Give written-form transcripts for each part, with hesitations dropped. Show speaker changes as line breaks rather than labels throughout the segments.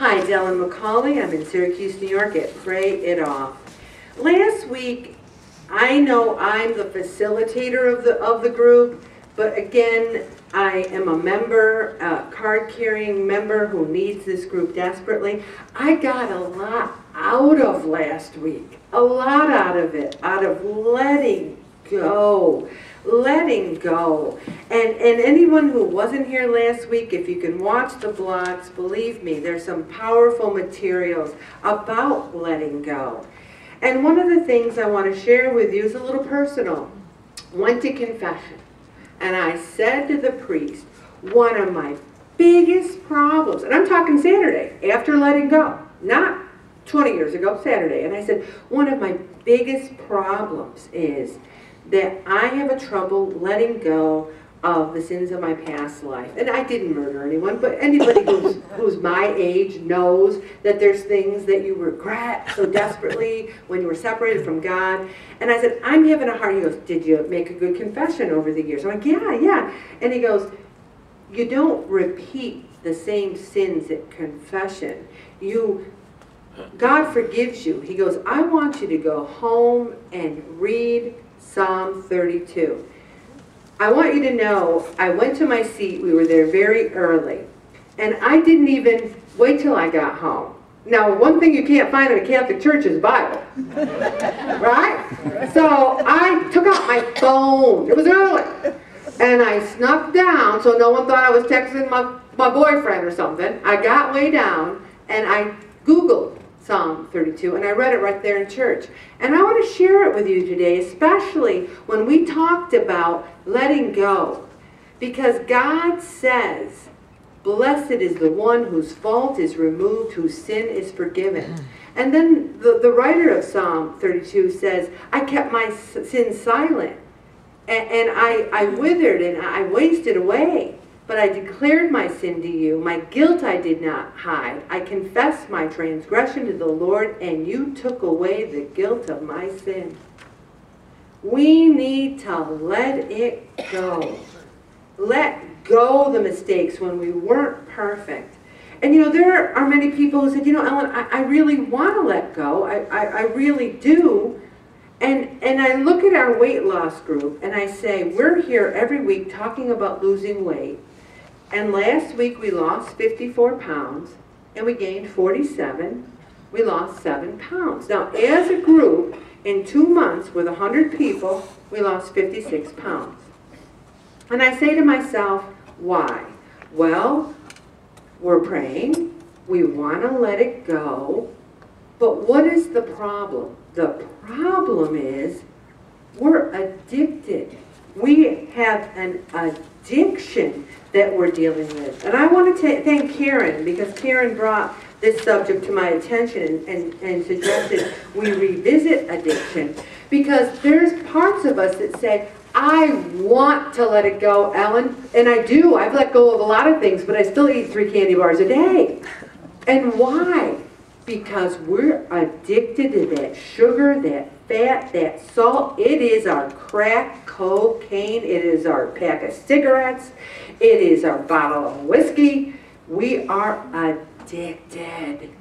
Hi, it's Ellen McCauley. I'm in Syracuse, New York at Pray It Off. Last week, I know I'm the facilitator of the group, but again, I am a member, a card-carrying member who needs this group desperately. I got a lot out of last week, a lot out of it, out of letting go. Letting go. And anyone who wasn't here last week, if you can watch the blogs, believe me, there's some powerful materials about letting go. And one of the things I want to share with you is a little personal. Went to confession, and I said to the priest, one of my biggest problems, and I'm talking Saturday, after letting go, not 20 years ago, Saturday, and I said, one of my biggest problems is that I have a trouble letting go of the sins of my past life. And I didn't murder anyone, but anybody who's my age knows that there's things that you regret so desperately when you were separated from God. And I said, I'm having a hard time. He goes, did you make a good confession over the years? I'm like, yeah. And he goes, you don't repeat the same sins at confession. God forgives you. He goes, I want you to go home and read Psalm 32. I want you to know, I went to my seat, we were there very early, and I didn't even wait till I got home. Now, one thing you can't find in a Catholic church is Bible, right? So I took out my phone, it was early, and I snuck down so no one thought I was texting my boyfriend or something. I got way down, and I Googled Psalm 32, and I read it right there in church. And I want to share it with you today, especially when we talked about letting go. Because God says, blessed is the one whose fault is removed, whose sin is forgiven. And then the writer of Psalm 32 says, I kept my sin silent, and I withered, and I wasted away. But I declared my sin to you. My guilt I did not hide. I confessed my transgression to the Lord, and you took away the guilt of my sin. We need to let it go. Let go of the mistakes when we weren't perfect. And you know, there are many people who said, you know, Ellen, I really want to let go. I really do. And I look at our weight loss group, and I say, we're here every week talking about losing weight. And last week we lost 54 pounds, and we gained 47. We lost 7 pounds. Now, as a group, in 2 months with 100 people, we lost 56 pounds. And I say to myself, why? Well, we're praying. We want to let it go. But what is the problem? The problem is we're addicted. We have an addiction that we're dealing with. And I want to thank Karen, because Karen brought this subject to my attention and suggested we revisit addiction. Because there's parts of us that say, I want to let it go, Ellen. And I do. I've let go of a lot of things, but I still eat 3 candy bars a day. And why? Because we're addicted to that sugar, that fat, that salt. It is our crack cocaine. It is our pack of cigarettes. It is our bottle of whiskey. We are addicted.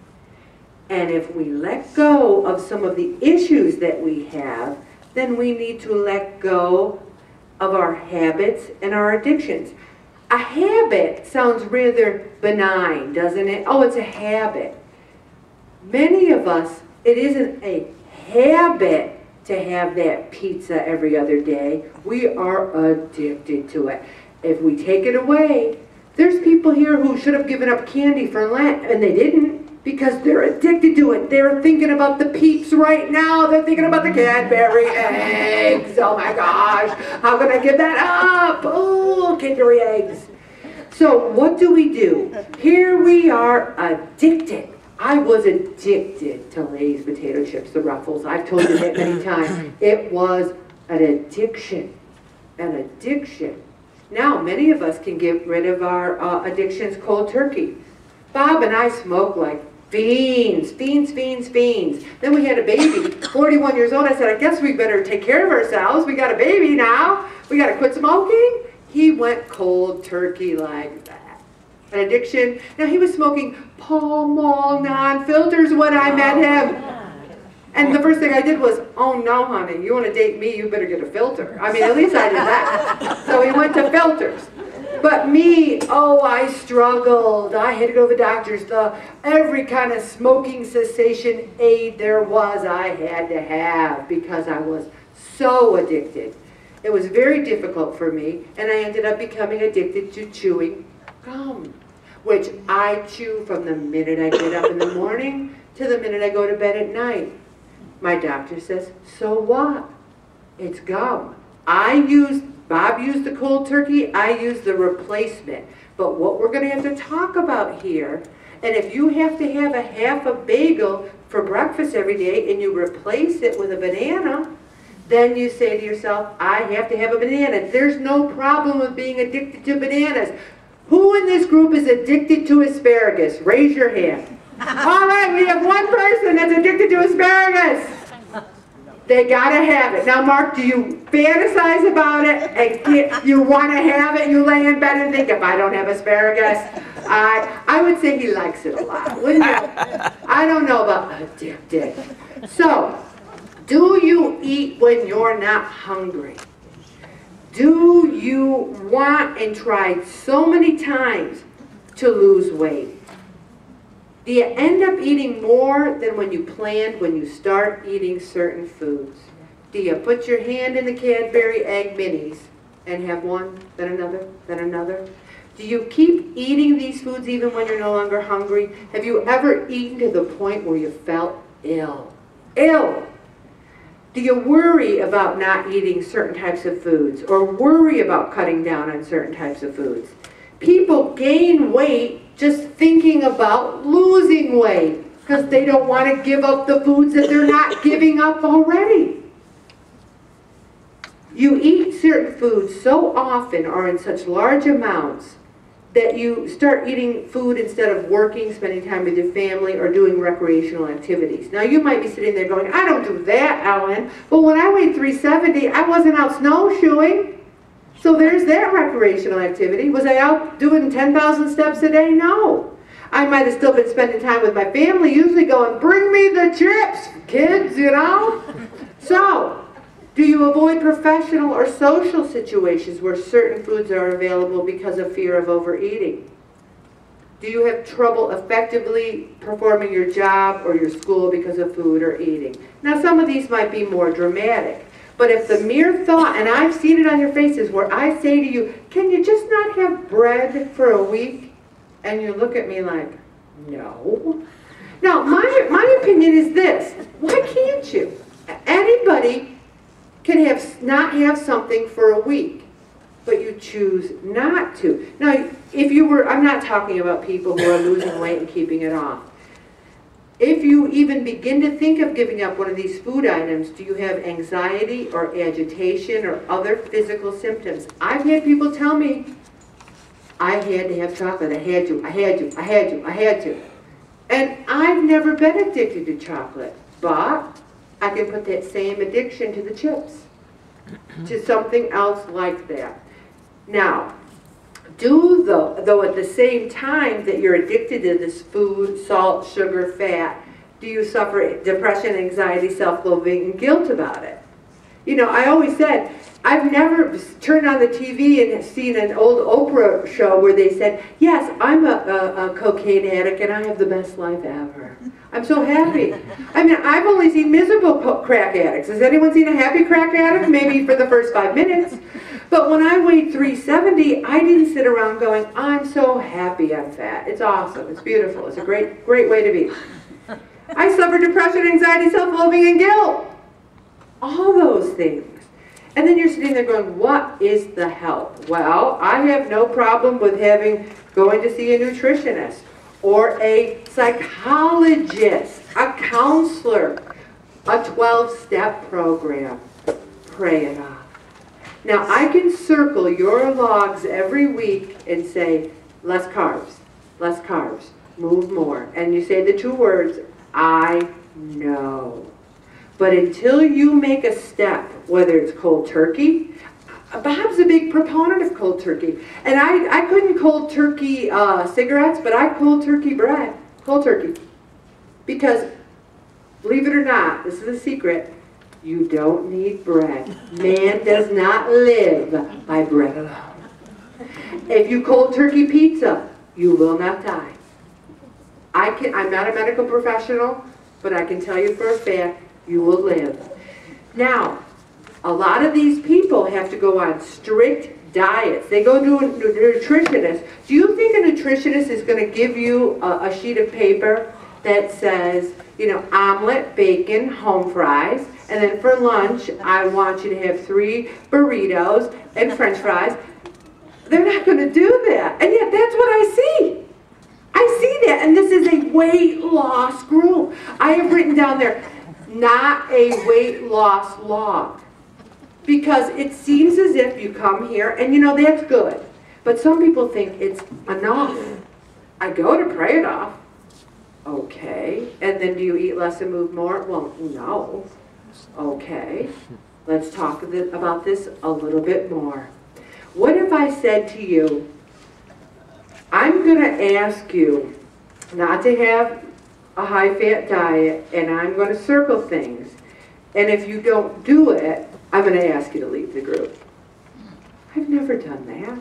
And if we let go of some of the issues that we have, then we need to let go of our habits and our addictions. A habit sounds rather benign, doesn't it? Oh, it's a habit. Many of us, it isn't a habit to have that pizza every other day. We are addicted to it. If we take it away, there's people here who should have given up candy for Lent, and they didn't, because they're addicted to it. They're thinking about the Peeps right now. They're thinking about the Cadbury eggs. Oh my gosh, how can I give that up? Oh, Cadbury eggs. So what do? Here we are addicted. I was addicted to Lay's potato chips, the Ruffles. I've told you that many times. It was an addiction. An addiction. Now, many of us can get rid of our addictions cold turkey. Bob and I smoke like fiends. Then we had a baby, 41 years old. I said, I guess we better take care of ourselves. We got a baby now. We got to quit smoking. He went cold turkey like that. an addiction. Now, he was smoking Pall Mall non-filters when I met him. And the first thing I did was, oh no, honey, you want to date me, you better get a filter. I mean, at least I did that. So we went to filters. But me, oh, I struggled. I had to go to the doctors. Every kind of smoking cessation aid there was, I had to have because I was so addicted. It was very difficult for me, and I ended up becoming addicted to chewing gum, which I chew from the minute I get up in the morning to the minute I go to bed at night. My doctor says, so what? It's gum. Bob used the cold turkey, I used the replacement. But what we're going to have to talk about here, and if you have to have a half a bagel for breakfast every day and you replace it with a banana, then you say to yourself, I have to have a banana. There's no problem with being addicted to bananas. Who in this group is addicted to asparagus? Raise your hand. All right, we have one person that's addicted to asparagus. They gotta have it. Now, Mark, do you fantasize about it and you want to have it? You lay in bed and think, if I don't have asparagus, I would say he likes it a lot, wouldn't you? I don't know about addicted. So, do you eat when you're not hungry? Do you want and tried so many times to lose weight? Do you end up eating more than when you planned when you start eating certain foods? Do you put your hand in the Cadbury Egg Minis and have one, then another, then another? Do you keep eating these foods even when you're no longer hungry? Have you ever eaten to the point where you felt ill? Ill! Do you worry about not eating certain types of foods or worry about cutting down on certain types of foods? People gain weight just thinking about losing weight because they don't want to give up the foods that they're not giving up already. You eat certain foods so often or in such large amounts that you start eating food instead of working, spending time with your family, or doing recreational activities. Now, you might be sitting there going, I don't do that, Ellen. But when I weighed 370, I wasn't out snowshoeing. So there's that recreational activity. Was I out doing 10,000 steps a day? No. I might have still been spending time with my family, usually going, bring me the chips, kids, you know? So, do you avoid professional or social situations where certain foods are available because of fear of overeating? Do you have trouble effectively performing your job or your school because of food or eating? Now, some of these might be more dramatic. But if the mere thought, and I've seen it on your faces, where I say to you, can you just not have bread for a week? And you look at me like, no. Now, my opinion is this. Why can't you? Anybody can not have something for a week, but you choose not to. Now, I'm not talking about people who are losing weight and keeping it off. If you even begin to think of giving up one of these food items, do you have anxiety or agitation or other physical symptoms? I've had people tell me, I had to have chocolate, I had to. And I've never been addicted to chocolate, but I can put that same addiction to the chips, to something else like that. Now, though at the same time that you're addicted to this food, salt, sugar, fat, do you suffer depression, anxiety, self-loathing, and guilt about it? You know, I always said, I've never turned on the TV and seen an old Oprah show where they said, yes, I'm a cocaine addict and I have the best life ever. I'm so happy. I mean, I've only seen miserable crack addicts. Has anyone seen a happy crack addict? Maybe for the first 5 minutes. But when I weighed 370, I didn't sit around going, I'm so happy I'm fat. It's awesome. It's beautiful. It's a great way to be. I suffered depression, anxiety, self-loathing, and guilt. All those things. And then you're sitting there going, what is the help? Well, I have no problem with going to see a nutritionist or a psychologist, a counselor, a 12-step program. Pray it off. Now, I can circle your logs every week and say, less carbs, move more. And you say the 2 words, I know. But until you make a step, whether it's cold turkey, Bob's a big proponent of cold turkey. And I couldn't cold turkey cigarettes, but I cold turkey bread. Cold turkey. Because, believe it or not, this is a secret, you don't need bread. Man does not live by bread alone. If you cold turkey pizza, you will not die. I'm not a medical professional, but I can tell you for a fact, you will live. Now, a lot of these people have to go on strict diets. They go to a nutritionist. Do you think a nutritionist is going to give you a sheet of paper that says, you know, omelet, bacon, home fries, and then for lunch, I want you to have 3 burritos and french fries? They're not going to do that. And yet that's what I see. I see that. And this is a weight loss group. I have written down there, not a weight loss log. Because it seems as if you come here, and you know, that's good. But some people think it's enough. I go to pray it off. Okay. And then do you eat less and move more? Well, no. Okay. Let's talk about this a little bit more. What if I said to you, I'm going to ask you not to have a high-fat diet, and I'm going to circle things. And if you don't do it, I'm going to ask you to leave the group. I've never done that.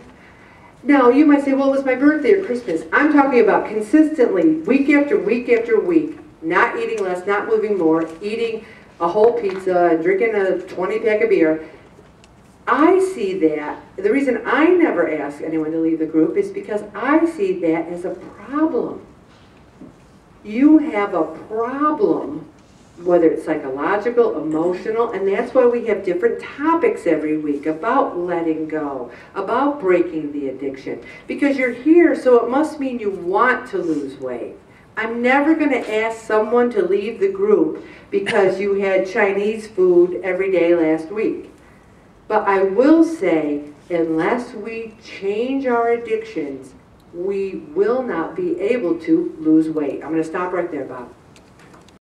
Now, you might say, well, it was my birthday or Christmas. I'm talking about consistently, week after week after week, not eating less, not moving more, eating a whole pizza and drinking a 20-pack of beer. I see that. The reason I never ask anyone to leave the group is because I see that as a problem. You have a problem, whether it's psychological, emotional, and that's why we have different topics every week about letting go, about breaking the addiction. Because you're here, so it must mean you want to lose weight. I'm never going to ask someone to leave the group because you had Chinese food every day last week. But I will say, unless we change our addictions, we will not be able to lose weight. I'm going to stop right there, Bob.